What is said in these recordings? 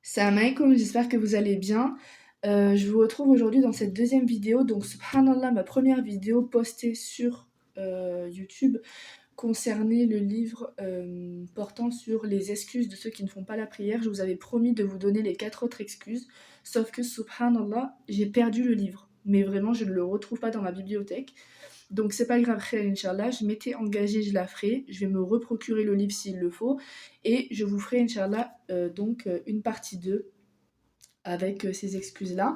Salam alaikum, j'espère que vous allez bien. Je vous retrouve aujourd'hui dans cette deuxième vidéo. Donc, subhanallah, ma première vidéo postée sur YouTube concernait le livre portant sur les excuses de ceux qui ne font pas la prière. Je vous avais promis de vous donner les 4 autres excuses. Sauf que, subhanallah, j'ai perdu le livre. Mais vraiment, je ne le retrouve pas dans ma bibliothèque. Donc, c'est pas grave, khair, Inch'Allah. Je m'étais engagée, je la ferai. Je vais me reprocurer le livre s'il le faut. Et je vous ferai, Inch'Allah, une partie 2 avec ces excuses-là.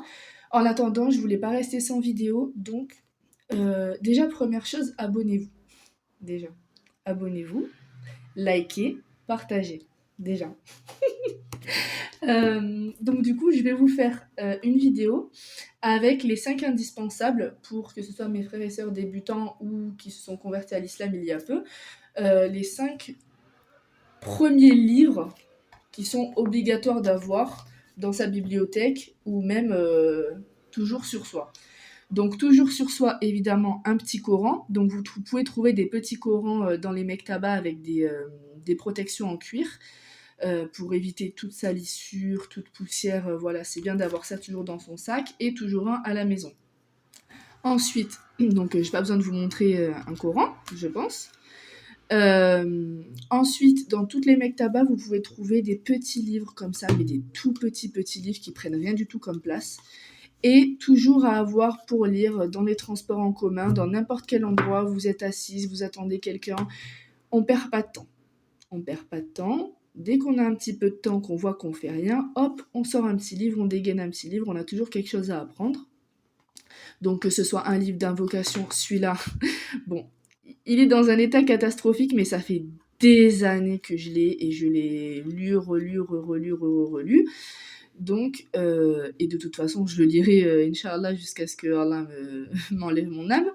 En attendant, je voulais pas rester sans vidéo, donc déjà première chose, abonnez-vous. Déjà, abonnez-vous, likez, partagez. Déjà. Donc du coup, je vais vous faire une vidéo avec les 5 indispensables pour que ce soit mes frères et sœurs débutants ou qui se sont convertis à l'islam il y a peu. Les 5 premiers livres qui sont obligatoires d'avoir dans sa bibliothèque ou même toujours sur soi. Donc toujours sur soi, évidemment, un petit Coran. Donc vous pouvez trouver des petits Corans dans les mektabas avec des protections en cuir pour éviter toute salissure, toute poussière. Voilà, c'est bien d'avoir ça toujours dans son sac et toujours un à la maison. Ensuite, donc j'ai pas besoin de vous montrer un Coran, je pense. Ensuite, dans toutes les mektabas, vous pouvez trouver des petits livres comme ça, mais des tout petits livres qui prennent rien du tout comme place. Et toujours à avoir pour lire dans les transports en commun, dans n'importe quel endroit, vous êtes assise, vous attendez quelqu'un, on perd pas de temps. On perd pas de temps. Dès qu'on a un petit peu de temps, qu'on voit qu'on fait rien, hop, on sort un petit livre, on dégaine un petit livre, on a toujours quelque chose à apprendre. Donc que ce soit un livre d'invocation, celui-là, bon, il est dans un état catastrophique, mais ça fait des années que je l'ai et je l'ai lu, relu. Donc, et de toute façon, je le lirai, Inch'Allah, jusqu'à ce que Allah m'enlève mon âme.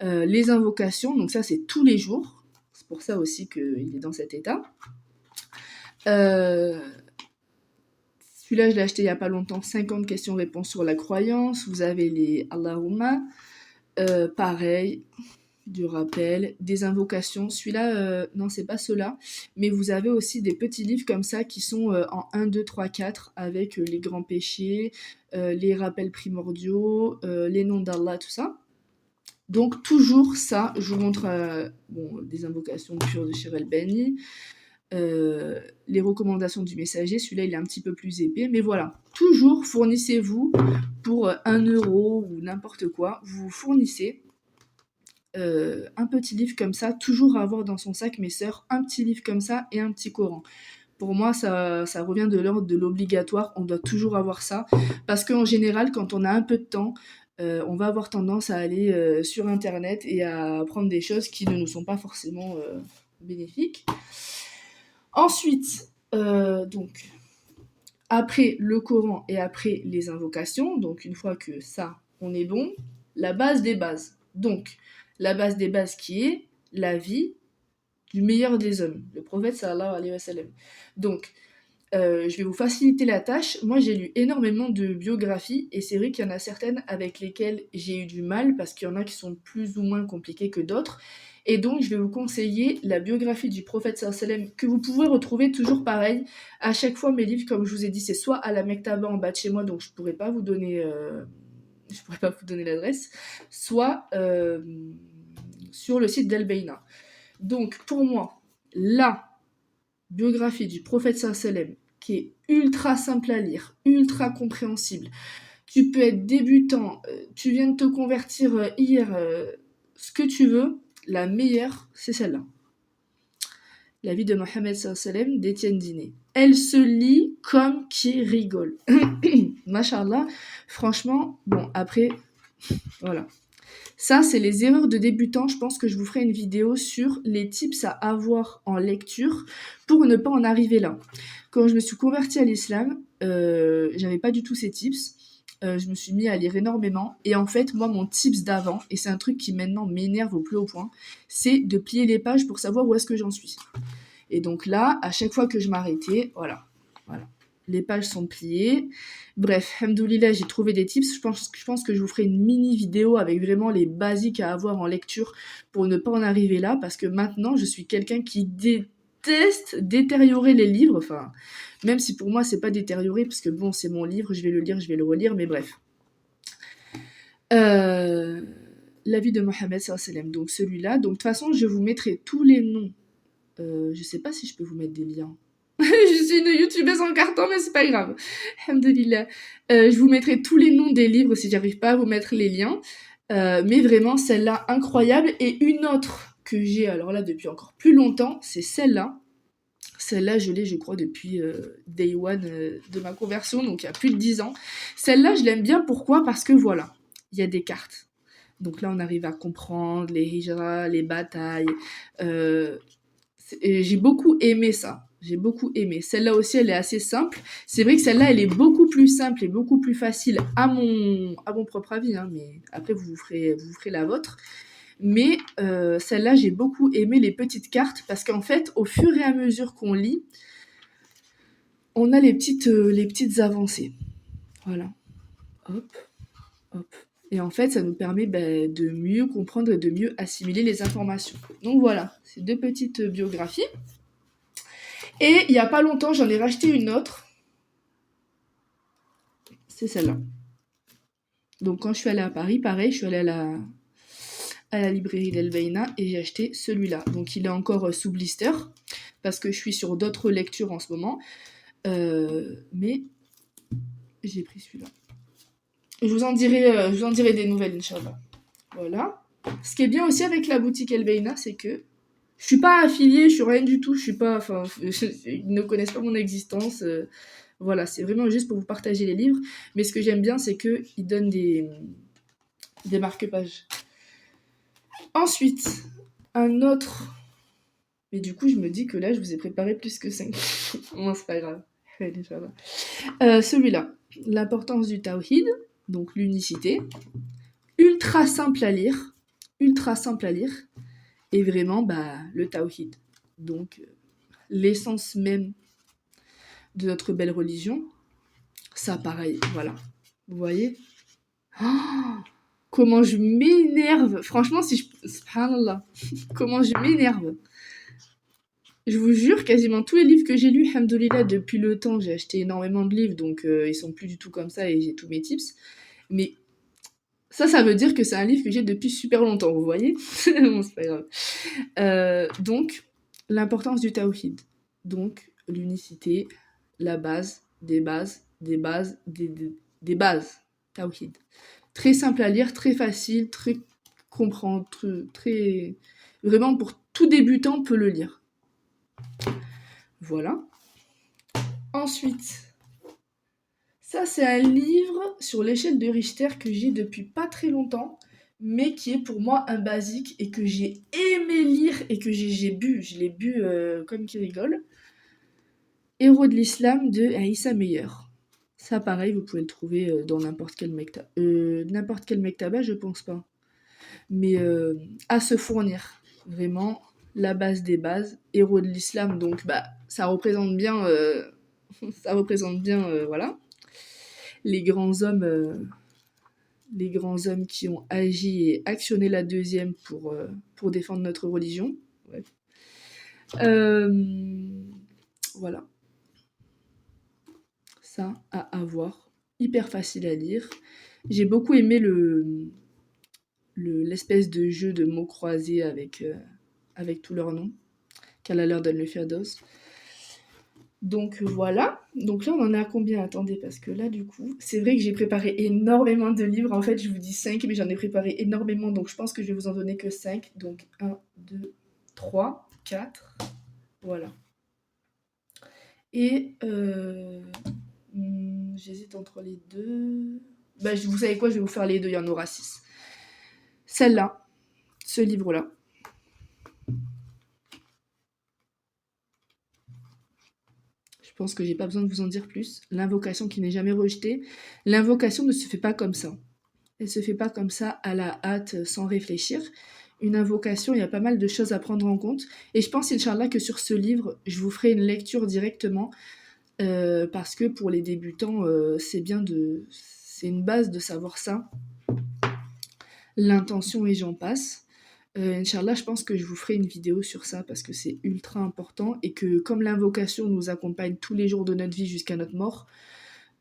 Les invocations, donc ça, c'est tous les jours. C'est pour ça aussi qu'il est dans cet état. Celui-là, je l'ai acheté il n'y a pas longtemps. 50 questions-réponses sur la croyance. Vous avez les Allahumma. Pareil, du rappel, des invocations. Celui-là, non, c'est pas ceux-là. Mais vous avez aussi des petits livres comme ça qui sont en 1, 2, 3, 4 avec les grands péchés, les rappels primordiaux, les noms d'Allah, tout ça. Donc toujours ça, je vous montre des invocations pures de Shir el-Bani, les recommandations du messager, celui-là il est un petit peu plus épais, mais voilà, toujours fournissez-vous pour 1 euro ou n'importe quoi, vous fournissez un petit livre comme ça, toujours à avoir dans son sac, mes sœurs, un petit livre comme ça et un petit Coran. Pour moi, ça revient de l'ordre de l'obligatoire, on doit toujours avoir ça, parce qu'en général, quand on a un peu de temps, on va avoir tendance à aller sur Internet et à apprendre des choses qui ne nous sont pas forcément bénéfiques. Ensuite, donc, après le Coran et après les invocations, donc une fois que ça, on est bon, la base des bases. Donc, la base des bases qui est la vie du meilleur des hommes, le prophète sallallahu alayhi wa sallam. Donc, je vais vous faciliter la tâche. Moi, j'ai lu énormément de biographies et c'est vrai qu'il y en a certaines avec lesquelles j'ai eu du mal parce qu'il y en a qui sont plus ou moins compliquées que d'autres. Et donc, je vais vous conseiller la biographie du prophète sallallahu alayhi wa sallam que vous pouvez retrouver toujours pareil. À chaque fois, mes livres, comme je vous ai dit, c'est soit à la Mektaba en bas de chez moi, donc je pourrais pas vous donner l'adresse, soit sur le site d'Al-Bayna. Donc, pour moi, la biographie du prophète sallallahu alayhi wa sallam, qui est ultra simple à lire, ultra compréhensible. Tu peux être débutant, tu viens de te convertir hier, ce que tu veux, la meilleure, c'est celle-là. La vie de Mohammed sallallahu alayhi wa sallam d'Étienne Diné. Elle se lit comme qui rigole. Mashallah, franchement, bon, après, voilà. Ça, c'est les erreurs de débutants. Je pense que je vous ferai une vidéo sur les tips à avoir en lecture pour ne pas en arriver là. Quand je me suis convertie à l'islam, j'avais pas du tout ces tips. Je me suis mis à lire énormément. Et en fait, moi, mon tips d'avant, et c'est un truc qui maintenant m'énerve au plus haut point, c'est de plier les pages pour savoir où est-ce que j'en suis. Et donc là, à chaque fois que je m'arrêtais, voilà. Les pages sont pliées. Bref, hamdoulilah, j'ai trouvé des tips. Je pense que je vous ferai une mini vidéo avec vraiment les basiques à avoir en lecture pour ne pas en arriver là, parce que maintenant, je suis quelqu'un qui déteste détériorer les livres, enfin, même si pour moi c'est pas détérioré, parce que bon, c'est mon livre, je vais le lire, je vais le relire, mais bref. La vie de Mohammed sallam, donc celui-là. Donc de toute façon, je vous mettrai tous les noms. Je sais pas si je peux vous mettre des liens. Je suis une youtubeuse en carton, mais c'est pas grave. Alhamdoulilah. Je vous mettrai tous les noms des livres si j'arrive pas à vous mettre les liens. Mais vraiment, celle-là, incroyable. Et une autre que j'ai, alors là, depuis encore plus longtemps, c'est celle-là. Celle-là, je l'ai, je crois, depuis day one de ma conversion, donc il y a plus de 10 ans. Celle-là, je l'aime bien, pourquoi? Parce que voilà, il y a des cartes. Donc là, on arrive à comprendre les hijras, les batailles. Et j'ai beaucoup aimé ça. J'ai beaucoup aimé. Celle-là aussi, elle est assez simple. C'est vrai que celle-là, elle est beaucoup plus simple et beaucoup plus facile à mon propre avis, hein, mais après, vous ferez la vôtre. Mais celle-là, j'ai beaucoup aimé les petites cartes parce qu'en fait, au fur et à mesure qu'on lit, on a les petites avancées. Voilà. Hop, hop. Et en fait, ça nous permet de mieux comprendre et de mieux assimiler les informations. Donc voilà, c'est 2 petites biographies. Et il n'y a pas longtemps, j'en ai racheté une autre. C'est celle-là. Donc quand je suis allée à Paris, pareil, je suis allée à la librairie d'El Beina et j'ai acheté celui-là. Donc il est encore sous blister parce que je suis sur d'autres lectures en ce moment. Mais j'ai pris celui-là. Je vous en dirai des nouvelles, Inch'Allah. Voilà. Ce qui est bien aussi avec la boutique El Beina, c'est que je suis pas affiliée, je suis rien du tout, je suis pas, enfin, ils ne connaissent pas mon existence. Voilà, c'est vraiment juste pour vous partager les livres. Mais ce que j'aime bien, c'est qu'ils donnent des marque-pages. Ensuite, un autre. Mais du coup, je me dis que là, je vous ai préparé plus que 5. Bon, c'est pas grave. Celui-là, l'importance du tawhid, donc l'unicité. Ultra simple à lire. Ultra simple à lire. Et vraiment, le tawhid. Donc, l'essence même de notre belle religion. Ça, pareil, voilà. Vous voyez? Oh, comment je m'énerve. Franchement, si je... Subhanallah. Comment je m'énerve. Je vous jure, quasiment tous les livres que j'ai lus, alhamdoulilah, depuis le temps, j'ai acheté énormément de livres, donc ils sont plus du tout comme ça et j'ai tous mes tips. Mais ça veut dire que c'est un livre que j'ai depuis super longtemps, vous voyez? Bon, c'est pas grave. Donc, l'importance du tawhid. Donc, l'unicité, la base, des bases, des bases, des bases. Tawhid. Très simple à lire, très facile, très comprendre, très... Vraiment, pour tout débutant, peut le lire. Voilà. Ensuite, ça c'est un livre sur l'échelle de Richter que j'ai depuis pas très longtemps, mais qui est pour moi un basique et que j'ai aimé lire et que j'ai bu. Je l'ai bu comme qui rigole. Héros de l'islam de Aïssa Meyer. Ça pareil, vous pouvez le trouver dans n'importe quel mektaba, je pense pas. Mais à se fournir. Vraiment, la base des bases. Héros de l'islam, donc ça représente bien... voilà, les grands hommes qui ont agi et actionné la deuxième pour défendre notre religion. Ouais. Voilà. Ça à avoir. Hyper facile à lire. J'ai beaucoup aimé l'espèce de jeu de mots croisés avec tous leurs noms. Qu'Allah leur donne le firdaus. Donc voilà, donc là on en est à combien? Attendez, parce que là du coup, c'est vrai que j'ai préparé énormément de livres, en fait je vous dis 5, mais j'en ai préparé énormément, donc je pense que je vais vous en donner que 5, donc 1, 2, 3, 4, voilà. Et j'hésite entre les deux, vous savez quoi, je vais vous faire les deux, il y en aura 6. Celle-là, ce livre-là. Je pense que j'ai pas besoin de vous en dire plus. L'invocation qui n'est jamais rejetée. L'invocation ne se fait pas comme ça. Elle se fait pas comme ça à la hâte, sans réfléchir. Une invocation, il y a pas mal de choses à prendre en compte. Et je pense, Inch'Allah, que sur ce livre, je vous ferai une lecture directement. Parce que pour les débutants, c'est une base de savoir ça. L'intention et j'en passe. Inch'Allah, je pense que je vous ferai une vidéo sur ça parce que c'est ultra important et que comme l'invocation nous accompagne tous les jours de notre vie jusqu'à notre mort,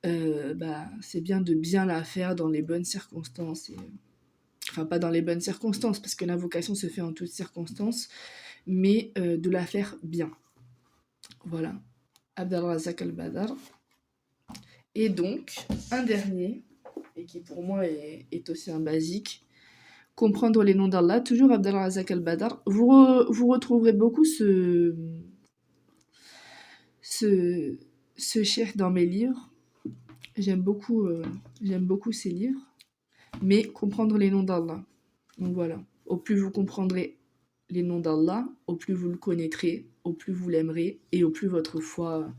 c'est bien de bien la faire dans les bonnes circonstances. Enfin, pas dans les bonnes circonstances parce que l'invocation se fait en toutes circonstances, mais de la faire bien. Voilà. Abdelrazak al-Badar. Et donc, un dernier, et qui pour moi est aussi un basique, comprendre les noms d'Allah, toujours Abdelrazak al-Badar. Vous retrouverez beaucoup ce cheikh dans mes livres. J'aime beaucoup ces livres. Mais comprendre les noms d'Allah. Donc voilà. Au plus vous comprendrez les noms d'Allah, au plus vous le connaîtrez, au plus vous l'aimerez et au plus votre foi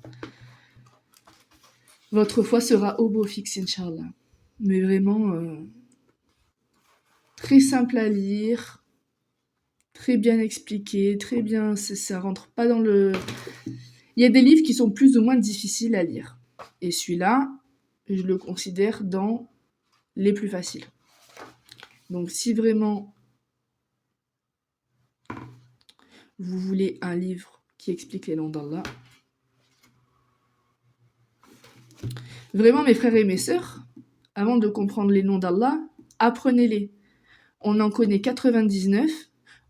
sera au beau fixe, Inch'Allah. Mais vraiment, très simple à lire, très bien expliqué, très bien, ça rentre pas dans le... Il y a des livres qui sont plus ou moins difficiles à lire. Et celui-là, je le considère dans les plus faciles. Donc si vraiment vous voulez un livre qui explique les noms d'Allah, vraiment mes frères et mes sœurs, avant de comprendre les noms d'Allah, apprenez-les. On en connaît 99,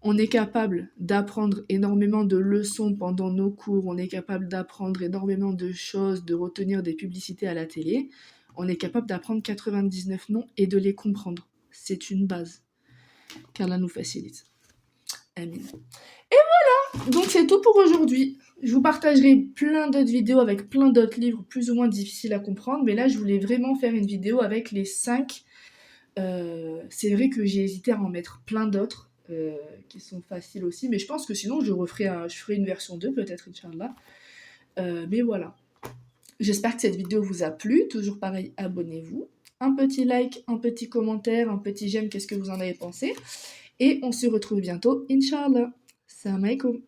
on est capable d'apprendre énormément de leçons pendant nos cours, on est capable d'apprendre énormément de choses, de retenir des publicités à la télé, on est capable d'apprendre 99 noms et de les comprendre. C'est une base, qu'Allah nous facilite. Amin. Et voilà, donc c'est tout pour aujourd'hui. Je vous partagerai plein d'autres vidéos avec plein d'autres livres plus ou moins difficiles à comprendre, mais là je voulais vraiment faire une vidéo avec les 5. C'est vrai que j'ai hésité à en mettre plein d'autres qui sont faciles aussi, mais je pense que sinon je ferai une version 2 peut-être, Inch'Allah. Mais voilà. J'espère que cette vidéo vous a plu. Toujours pareil, abonnez-vous. Un petit like, un petit commentaire, un petit j'aime, qu'est-ce que vous en avez pensé. Et on se retrouve bientôt, Inch'Allah. Salam alaikum.